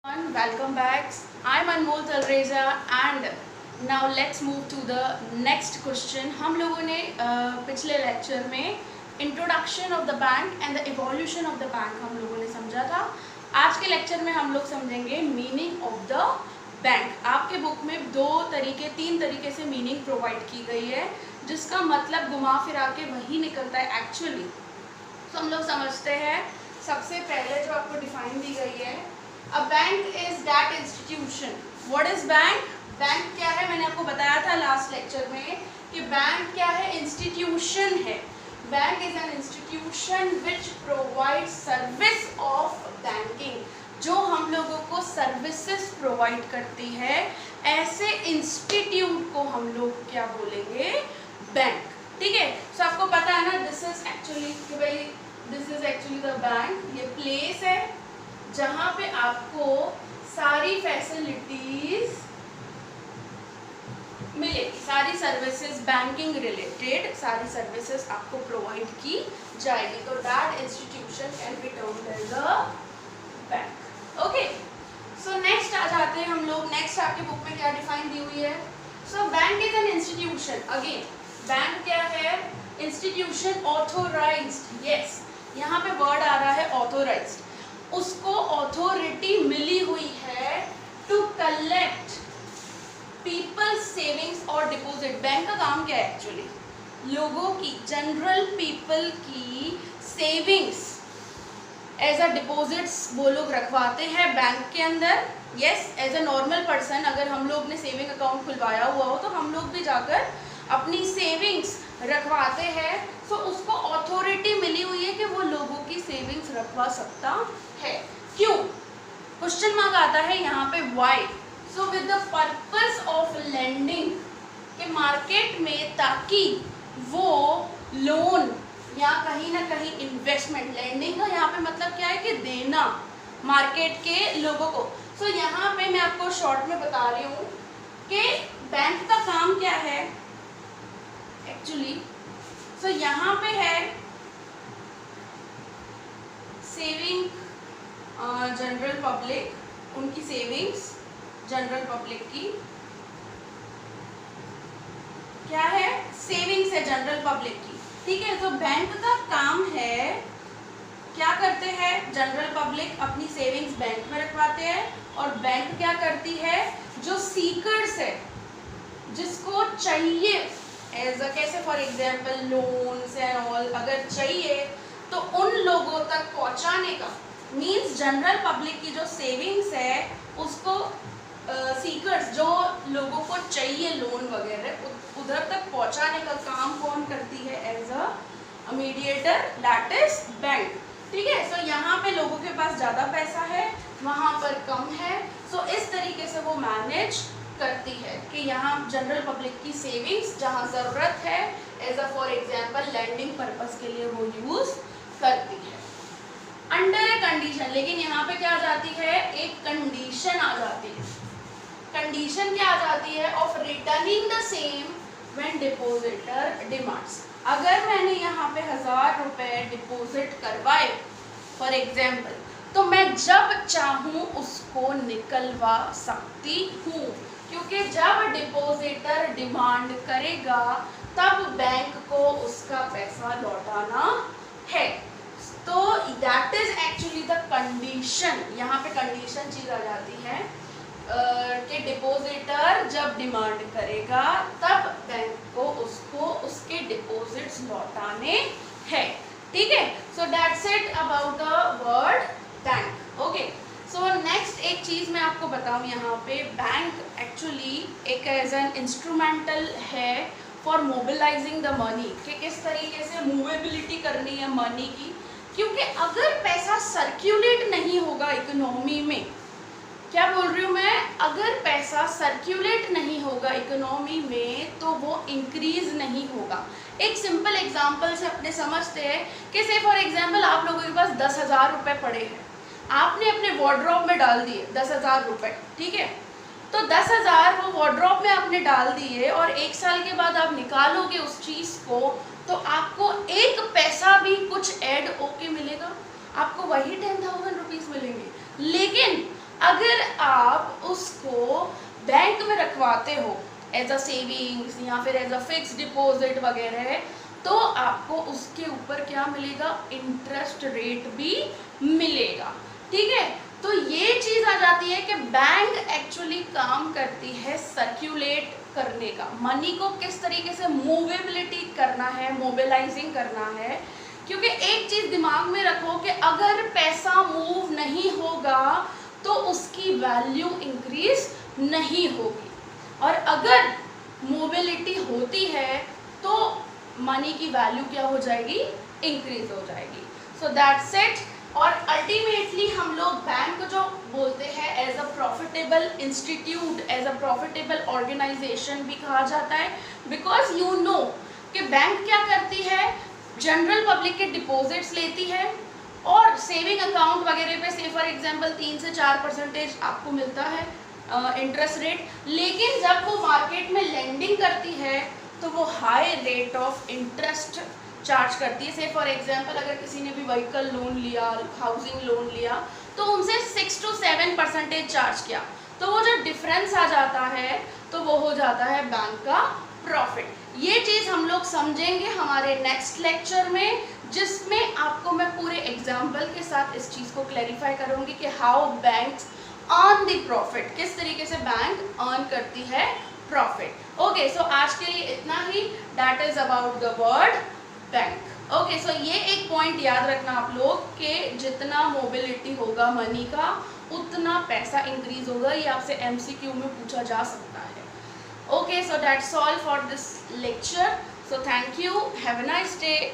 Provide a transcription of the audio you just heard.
Welcome back. I'm Anmol Talreza and now let's move to the next question. हम लोगों ने पिछले lecture में introduction of the bank and the evolution of the bank हम लोगों ने समझा था. आज के लेक्चर में हम लोग समझेंगे मीनिंग ऑफ द बैंक. आपके बुक में तीन तरीके से मीनिंग प्रोवाइड की गई है जिसका मतलब घुमा फिरा के वही निकलता है एक्चुअली. तो हम लोग समझते हैं. सबसे पहले जो आपको डिफाइन दी गई है, a bank is that institution. What is bank? Bank क्या है? मैंने आपको बताया था लास्ट लेक्चर में कि बैंक क्या है? इंस्टीट्यूशन है. Bank is an institution which provide service of banking. जो हम लोगों को सर्विसेज प्रोवाइड करती है, ऐसे इंस्टीट्यूट को हम लोग क्या बोलेंगे? बैंक. ठीक है. सो आपको पता है ना, दिस इज एक्चुअली कि भाई this is actually the bank. ये प्लेस है जहाँ पे आपको सारी फैसिलिटीज मिलेगी, सारी सर्विसेज बैंकिंग रिलेटेड सारी सर्विसेज आपको प्रोवाइड की जाएगी. तो that institution can be termed as a bank. Okay. So next आ जाते हैं हम लोग. नेक्स्ट आपकी बुक में क्या डिफाइन दी हुई है? So bank is an institution. Again bank क्या है? Institution authorised. यस, यहाँ पे वर्ड आ रहा है ऑथोराइज्ड. उसको ऑथोरिटी मिली हुई है टू कलेक्ट पीपल्स सेविंग्स और डिपॉजिट. बैंक का काम क्या है एक्चुअली? लोगों की, जनरल पीपल की सेविंग्स एज अ डिपॉजिट्स वो लोग रखवाते हैं बैंक के अंदर. Yes, as a normal person अगर हम लोग ने सेविंग अकाउंट खुलवाया हुआ हो तो हम लोग भी जाकर अपनी सेविंग्स रखवाते हैं. सो उसको ऑथोरिटी मिली हुई है कि वो लोगों की सेविंग्स रखवा सकता है. क्यों? क्वेश्चन मार्क आता है यहाँ पे. Why? So with the purpose of lending के मार्केट में, ताकि वो लोन या कहीं ना कहीं इन्वेस्टमेंट. लेंडिंग का यहाँ पे मतलब क्या है? कि देना मार्केट के लोगों को. सो यहाँ पे मैं आपको शॉर्ट में बता रही हूँ कि बैंक का काम क्या है एक्चुअली. सो यहाँ पे है सेविंग जनरल पब्लिक, उनकी सेविंग्स जनरल पब्लिक की क्या है? सेविंग्स है जनरल पब्लिक की. ठीक है. तो बैंक का काम है, क्या करते हैं? जनरल पब्लिक अपनी सेविंग्स बैंक में रखवाते हैं और बैंक क्या करती है? जो सीकर्स है, जिसको चाहिए एज अ कैसे for example loans and all अगर चाहिए तो उन लोगों तक पहुंचाने का, मींस जनरल पब्लिक की जो सेविंग्स है उसको सीकर्स, जो लोगों को चाहिए लोन वगैरह, उधर तक पहुंचाने का काम कौन करती है? As a mediator, that is bank. ठीक है. सो यहाँ पे लोगों के पास ज़्यादा पैसा है, वहाँ पर कम है. सो इस तरीके से वो मैनेज करती है कि यहाँ जनरल पब्लिक की सेविंग्स जहाँ ज़रूरत है as a for example lending purpose के लिए वो यूज़ करती है अंडर ए कंडीशन. लेकिन यहाँ पे क्या आ जाती है? एक कंडीशन आ जाती है. कंडीशन क्या आ जाती है? Of returning the same when depositor demands. अगर मैंने यहाँ पे 1000 रुपये डिपॉजिट करवाए फॉर एग्जाम्पल, तो मैं जब चाहूँ उसको निकलवा सकती हूँ, क्योंकि जब डिपॉजिटर डिमांड करेगा तब बैंक को उसका पैसा लौटाना है. तो that is actually the condition. यहाँ पे कंडीशन चीज आ जाती है कि डिपॉजिटर जब डिमांड करेगा तब बैंक को उसको उसके डिपॉजिट्स लौटाने हैं. ठीक है. सो that's it about the word bank. Okay. So next एक चीज़ मैं आपको बताऊं, यहाँ पे बैंक एक्चुअली एक एज एन इंस्ट्रूमेंटल है फॉर मोबिलाइजिंग द मनी, कि किस तरीके से मूवेबिलिटी करनी है मनी की. क्योंकि अगर पैसा सर्क्यूलेट नहीं होगा इकोनॉमी में, क्या बोल रही हूँ मैं? अगर पैसा सर्क्यूलेट नहीं होगा इकोनॉमी में तो वो इंक्रीज नहीं होगा. एक सिंपल एग्जांपल से अपने समझते हैं कि से फॉर एग्जांपल आप लोगों के पास 10,000 रुपये पड़े हैं, आपने अपने वार्डरोब में डाल दिए 10,000 रुपये. ठीक है. तो 10,000 वो वार्डरोब में आपने डाल दिए और 1 साल के बाद आप निकालोगे उस चीज़ को तो आपको एक पैसा भी कुछ ऐड होके मिलेगा, आपको वही 10,000 रुपीज़ मिलेंगे. लेकिन अगर आप उसको बैंक में रखवाते हो एज अ सेविंग्स या फिर एज अ फिक्स डिपॉजिट वगैरह, तो आपको उसके ऊपर क्या मिलेगा, इंटरेस्ट रेट भी मिलेगा। ठीक है, तो ये चीज आ जाती है कि बैंक एक्चुअली काम करती है सर्क्यूलेट करने का, मनी को किस तरीके से मूवेबिलिटी करना है, मोबिलाइजिंग करना है। क्योंकि एक चीज दिमाग में रखो कि अगर पैसा मूव नहीं होगा तो उसकी वैल्यू इंक्रीज नहीं होगी, और अगर मोबिलिटी होती है तो मनी की वैल्यू क्या हो जाएगी, इंक्रीज हो जाएगी। So that's it. और अल्टीमेटली हम लोग बैंक को जो बोलते हैं as a profitable institute, as a profitable organisation भी कहा जाता है, बिकॉज यू नो कि बैंक क्या करती है, जनरल पब्लिक के डिपॉजिट्स लेती है और सेविंग अकाउंट वगैरह पे से फॉर एग्जांपल 3 से 4% आपको मिलता है इंटरेस्ट रेट, लेकिन जब वो मार्केट में लेंडिंग करती है तो वो high rate of interest charge करती है। से फॉर एग्जांपल अगर किसी ने भी व्हीकल लोन लिया, हाउसिंग लोन लिया, तो उनसे 6 to 7% चार्ज किया, तो वो जो डिफरेंस आ जाता है तो वो हो जाता है बैंक का प्रॉफिट। ये चीज़ हम लोग समझेंगे हमारे नेक्स्ट लेक्चर में, जिसमें आपको मैं पूरे एग्जाम्पल के साथ इस चीज़ को क्लैरिफाई करूँगी कि how banks earn the profit, किस तरीके से बैंक अर्न करती है प्रॉफिट। ओके, सो आज के लिए इतना ही, that is about the word bank. Okay, so ये एक पॉइंट याद रखना आप लोग कि जितना मोबिलिटी होगा मनी का उतना पैसा इंक्रीज होगा, ये आपसे MCQ में पूछा जा सकता है। Okay, so that's all for this lecture. So thank you. Have a nice day.